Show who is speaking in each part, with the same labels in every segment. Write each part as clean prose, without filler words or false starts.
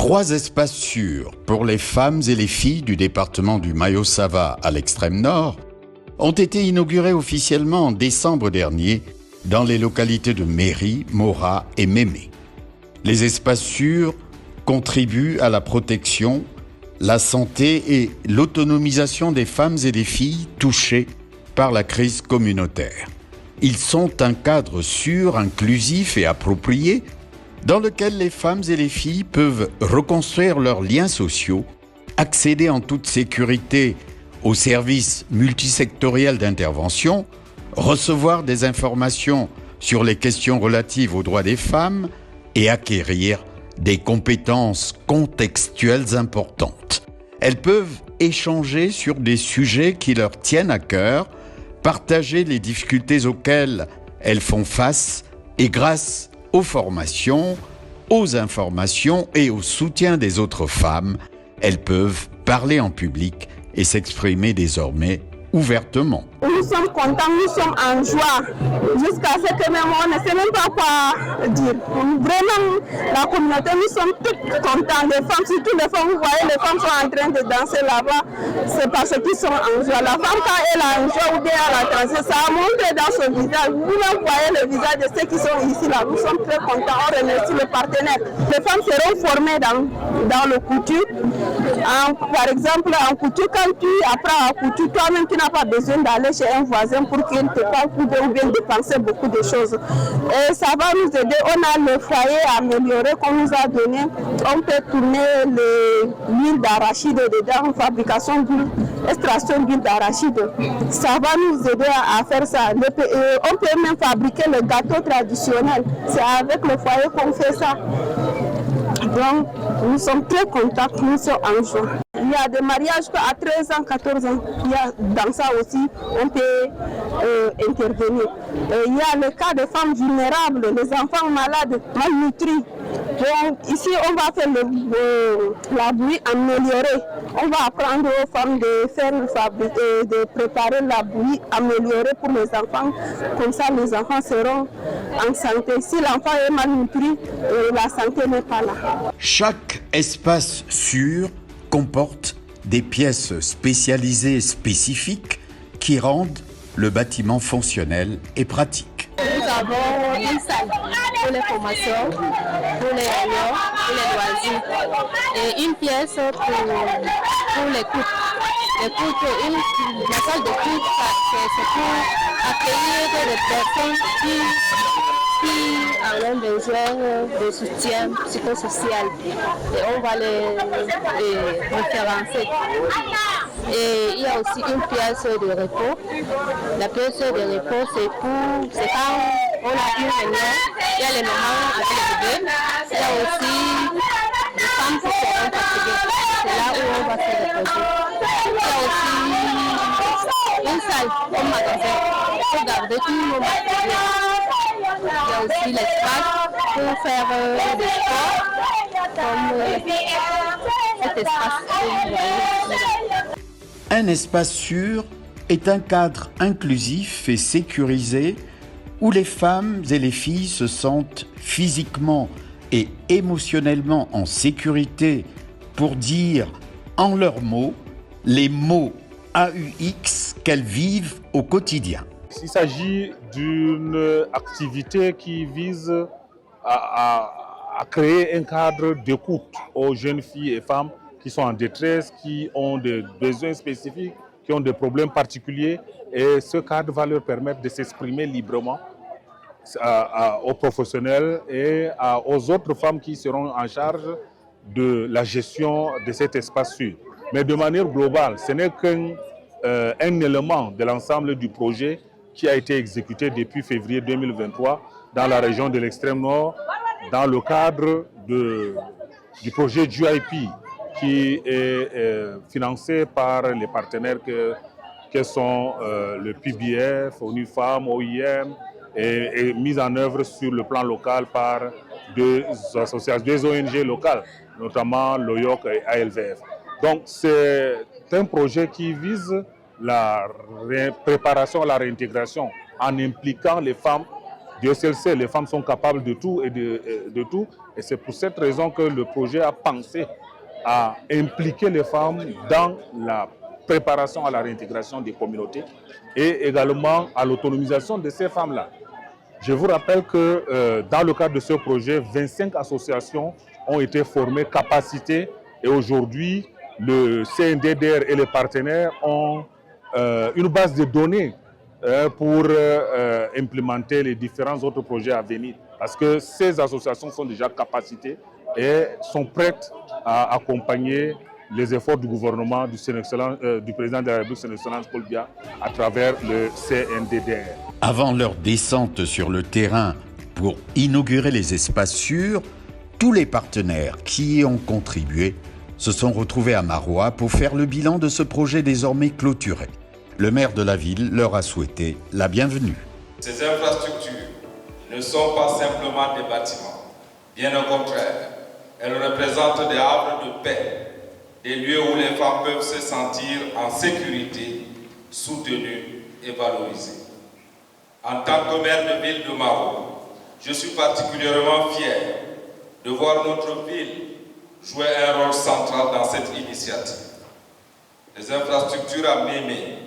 Speaker 1: 3 espaces sûrs pour les femmes et les filles du département du Mayo-Sava à l'extrême nord ont été inaugurés officiellement en décembre dernier dans les localités de Méry, Mora et Mémé. Les espaces sûrs contribuent à la protection, la santé et l'autonomisation des femmes et des filles touchées par la crise communautaire. Ils sont un cadre sûr, inclusif et approprié dans lequel les femmes et les filles peuvent reconstruire leurs liens sociaux, accéder en toute sécurité aux services multisectoriels d'intervention, recevoir des informations sur les questions relatives aux droits des femmes et acquérir des compétences contextuelles importantes. Elles peuvent échanger sur des sujets qui leur tiennent à cœur, partager les difficultés auxquelles elles font face et grâce aux formations, aux informations et au soutien des autres femmes, elles peuvent parler en public et s'exprimer désormais ouvertement.
Speaker 2: Nous sommes contents, nous sommes en joie, jusqu'à ce que même on ne sait même pas quoi dire. Vraiment, la communauté, nous sommes tous contents. Les femmes, surtout les femmes, vous voyez, les femmes sont en train de danser là-bas, c'est parce qu'ils sont en joie. La femme, quand elle a une joie ou bien elle a dansé, ça montre dans son visage. Vous voyez le visage de ceux qui sont ici là. Nous sommes très contents, on remercie le partenaire. Les femmes seront formées dans le couture. Par exemple, en couture, quand tu apprends à couture, toi-même, tu n'as pas besoin d'aller chez un voisin pour qu'il te parle ou bien dépenser beaucoup de choses. Et ça va nous aider. On a le foyer amélioré qu'on nous a donné. On peut tourner l'huile d'arachide dedans, fabrication d'huile, extraction d'huile d'arachide. Ça va nous aider à faire ça. On peut même fabriquer le gâteau traditionnel. C'est avec le foyer qu'on fait ça. Donc, nous sommes très contents, nous sommes en joie. Il y a des mariages à 13 ans, 14 ans. Dans ça aussi, on peut intervenir. Il y a le cas de femmes vulnérables, les enfants malades, malnutris. Donc, ici, on va faire la bouillie améliorée. On va apprendre aux femmes de préparer la bouillie améliorée pour les enfants. Comme ça, les enfants seront en santé. Si l'enfant est malnutri, la santé n'est pas là.
Speaker 1: Chaque espace sûr comporte des pièces spécialisées spécifiques qui rendent le bâtiment fonctionnel et pratique.
Speaker 3: Nous avons une salle pour les formations, pour les réunions, pour les loisirs et une pièce pour les coupes. Les coupes, la salle de coupe, c'est pour accueillir les personnes qui ont besoin de soutien psychosocial et on va les référencer. Et il y a aussi une pièce de repos. La pièce de repos, c'est quand on a une réunion, il y a les mamans avec les bébés, il y a aussi les femmes qui seront fatiguées. C'est là où on va se reposer. Il y a aussi une salle comme magasin pour garder tout nos matériels. Il y a aussi l'espace pour faire des sports, comme cet espace que vous voyez.
Speaker 1: Un espace sûr est un cadre inclusif et sécurisé où les femmes et les filles se sentent physiquement et émotionnellement en sécurité pour dire en leurs mots les mots AUX qu'elles vivent au quotidien.
Speaker 4: Il s'agit d'une activité qui vise à créer un cadre d'écoute aux jeunes filles et femmes qui sont en détresse, qui ont des besoins spécifiques, qui ont des problèmes particuliers. Et ce cadre va leur permettre de s'exprimer librement aux professionnels et aux autres femmes qui seront en charge de la gestion de cet espace sûr. Mais de manière globale, ce n'est qu'un élément de l'ensemble du projet qui a été exécuté depuis février 2023 dans la région de l'extrême nord, dans le cadre du projet GIP qui est financé par les partenaires que sont le PBF, ONU Femmes, OIM, et mis en œuvre sur le plan local par deux associations, deux ONG locales, notamment l'OYOC et ALVF. Donc c'est un projet qui vise la préparation à la réintégration en impliquant les femmes Dieu seul sait, les femmes sont capables de tout et de tout. Et c'est pour cette raison que le projet a pensé à impliquer les femmes dans la préparation à la réintégration des communautés et également à l'autonomisation de ces femmes-là. Je vous rappelle que dans le cadre de ce projet, 25 associations ont été formées, capacitées, et aujourd'hui, le CNDDR et les partenaires ont une base de données pour implémenter les différents autres projets à venir. Parce que ces associations sont déjà capacitées et sont prêtes à accompagner les efforts du gouvernement, du président de la République, son Excellence Paul Biya, à travers le CNDDR.
Speaker 1: Avant leur descente sur le terrain pour inaugurer les espaces sûrs, tous les partenaires qui y ont contribué se sont retrouvés à Maroua pour faire le bilan de ce projet désormais clôturé. Le maire de la ville leur a souhaité la bienvenue.
Speaker 5: Ces infrastructures ne sont pas simplement des bâtiments. Bien au contraire, elles représentent des havres de paix, des lieux où les femmes peuvent se sentir en sécurité, soutenues et valorisées. En tant que maire de ville de Maroua, je suis particulièrement fier de voir notre ville jouer un rôle central dans cette initiative. Les infrastructures à Mémé,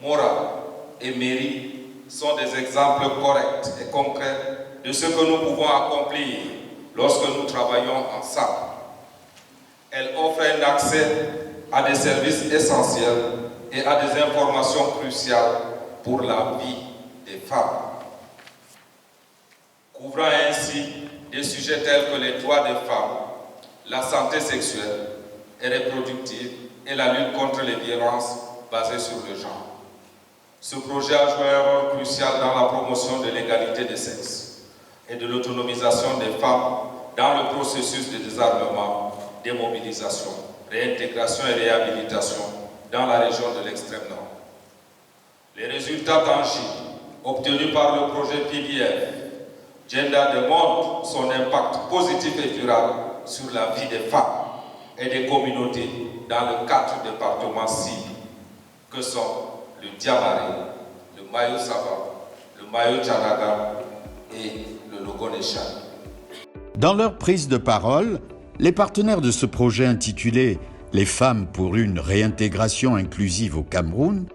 Speaker 5: Mora et Méry sont des exemples corrects et concrets de ce que nous pouvons accomplir lorsque nous travaillons ensemble. Elles offrent un accès à des services essentiels et à des informations cruciales pour la vie des femmes, couvrant ainsi des sujets tels que les droits des femmes, la santé sexuelle et reproductive et la lutte contre les violences basées sur le genre. Ce projet a joué un rôle crucial dans la promotion de l'égalité des sexes et de l'autonomisation des femmes dans le processus de désarmement, démobilisation, réintégration et réhabilitation dans la région de l'extrême nord. Les résultats tangibles obtenus par le projet PBF Gender démontrent son impact positif et durable sur la vie des femmes et des communautés dans les 4 départements cibles que sont le Diamaré, le Mayo Sava, le Mayo Tchanaga et le Logoneshan.
Speaker 1: Dans leur prise de parole, les partenaires de ce projet intitulé « Les femmes pour une réintégration inclusive au Cameroun »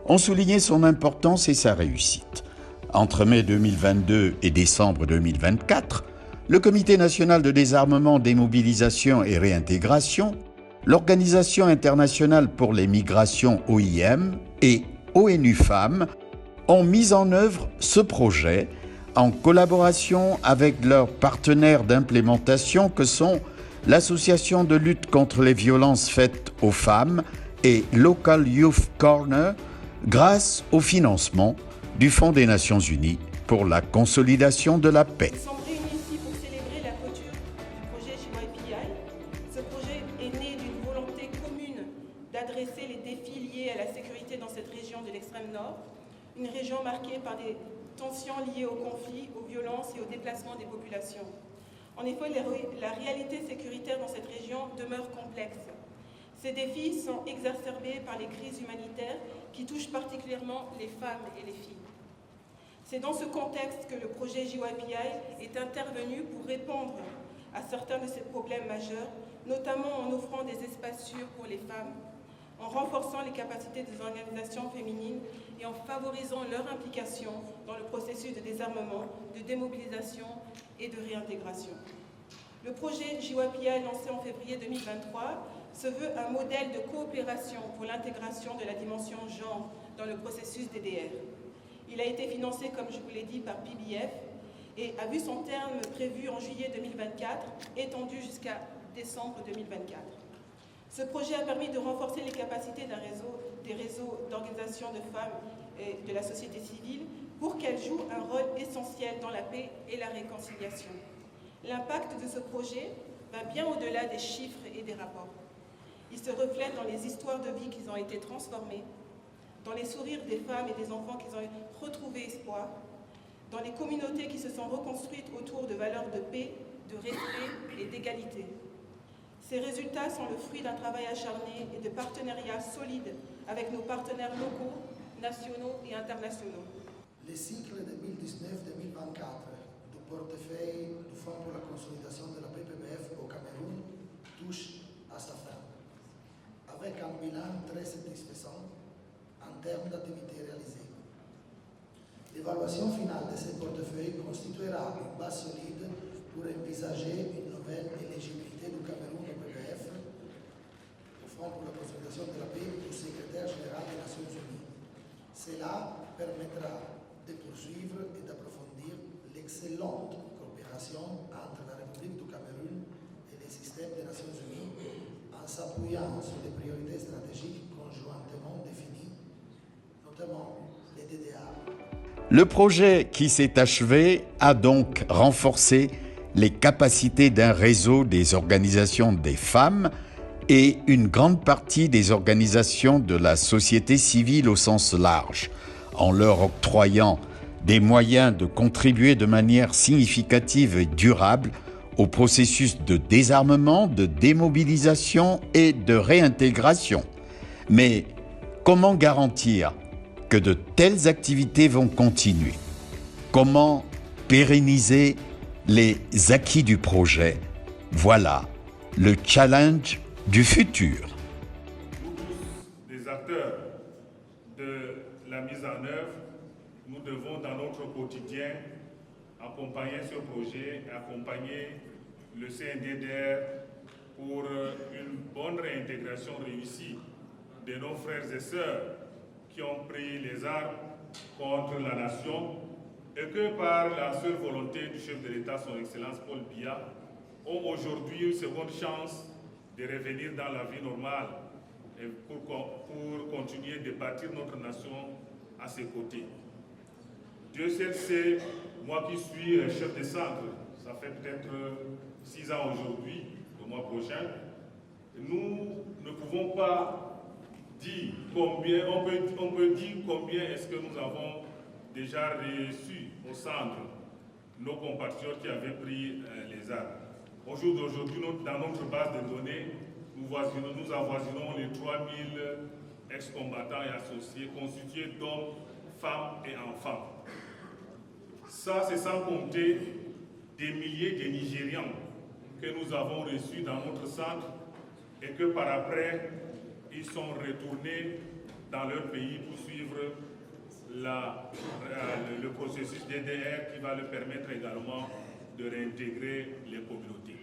Speaker 1: ont souligné son importance et sa réussite. Entre mai 2022 et décembre 2024, le Comité national de désarmement, démobilisation et réintégration, l'Organisation internationale pour les migrations OIM et ONU Femmes ont mis en œuvre ce projet en collaboration avec leurs partenaires d'implémentation que sont l'Association de lutte contre les violences faites aux femmes et Local Youth Corner grâce au financement du Fonds des Nations Unies pour la consolidation de la paix.
Speaker 6: Nous sommes réunis ici pour célébrer la clôture du projet JYPI. Ce projet est né d'une volonté commune d'adresser les défis liés à la sécurité dans cette région de l'extrême nord, une région marquée par des tensions liées aux conflits, aux violences et au déplacement des populations. En effet, la réalité sécuritaire dans cette région demeure complexe. Ces défis sont exacerbés par les crises humanitaires qui touchent particulièrement les femmes et les filles. C'est dans ce contexte que le projet JYPI est intervenu pour répondre à certains de ces problèmes majeurs, notamment en offrant des espaces sûrs pour les femmes, en renforçant les capacités des organisations féminines et en favorisant leur implication dans le processus de désarmement, de démobilisation et de réintégration. Le projet JYPI lancé en février 2023 se veut un modèle de coopération pour l'intégration de la dimension genre dans le processus DDR. Il a été financé, comme je vous l'ai dit, par PBF et a vu son terme prévu en juillet 2024, étendu jusqu'à décembre 2024. Ce projet a permis de renforcer les capacités des réseaux d'organisations de femmes et de la société civile pour qu'elles jouent un rôle essentiel dans la paix et la réconciliation. L'impact de ce projet va bien au-delà des chiffres et des rapports. Il se reflète dans les histoires de vie qui ont été transformées, dans les sourires des femmes et des enfants qui ont retrouvé espoir, dans les communautés qui se sont reconstruites autour de valeurs de paix, de respect et d'égalité. Ces résultats sont le fruit d'un travail acharné et de partenariats solides avec nos partenaires locaux, nationaux et internationaux.
Speaker 7: Le cycle 2019-2024 portefeuille du Fonds pour la consolidation de la PPBF au Cameroun touche à sa fin, avec un bilan très satisfaisant en termes d'activités réalisées. L'évaluation finale de ces portefeuilles constituera une base solide pour envisager une nouvelle éligibilité du Cameroun au PPF, au Fonds pour la consolidation de la paix du secrétaire général des Nations Unies. Cela permettra de poursuivre et d'approfondir l'excellente coopération entre la République du Cameroun et les systèmes des Nations Unies en s'appuyant sur les priorités stratégiques conjointement définies, notamment les DDA.
Speaker 1: Le projet qui s'est achevé a donc renforcé les capacités d'un réseau des organisations des femmes et une grande partie des organisations de la société civile au sens large, en leur octroyant des moyens de contribuer de manière significative et durable au processus de désarmement, de démobilisation et de réintégration. Mais comment garantir que de telles activités vont continuer? Comment pérenniser les acquis du projet? Voilà le challenge du futur.
Speaker 4: Nous tous, les acteurs de la mise en œuvre, nous devons dans notre quotidien accompagner ce projet, accompagner le CNDDR pour une bonne réintégration réussie de nos frères et sœurs qui ont pris les armes contre la nation et que par la seule volonté du chef de l'État, son Excellence Paul Biya, ont aujourd'hui une seconde chance de revenir dans la vie normale et pour continuer de bâtir notre nation à ses côtés. Dieu seul sait, moi qui suis chef de centre, ça fait peut-être 6 ans aujourd'hui, le mois prochain, nous ne pouvons pas dire combien, on peut dire combien est-ce que nous avons déjà reçu au centre nos compatriotes qui avaient pris les armes. Au jour d'aujourd'hui, dans notre base de données, nous avoisinons les 3000 ex-combattants et associés constitués d'hommes, femmes et enfants. Ça, c'est sans compter des milliers de Nigérians que nous avons reçus dans notre centre et que par après, ils sont retournés dans leur pays pour suivre le processus DDR qui va leur permettre également de réintégrer les communautés.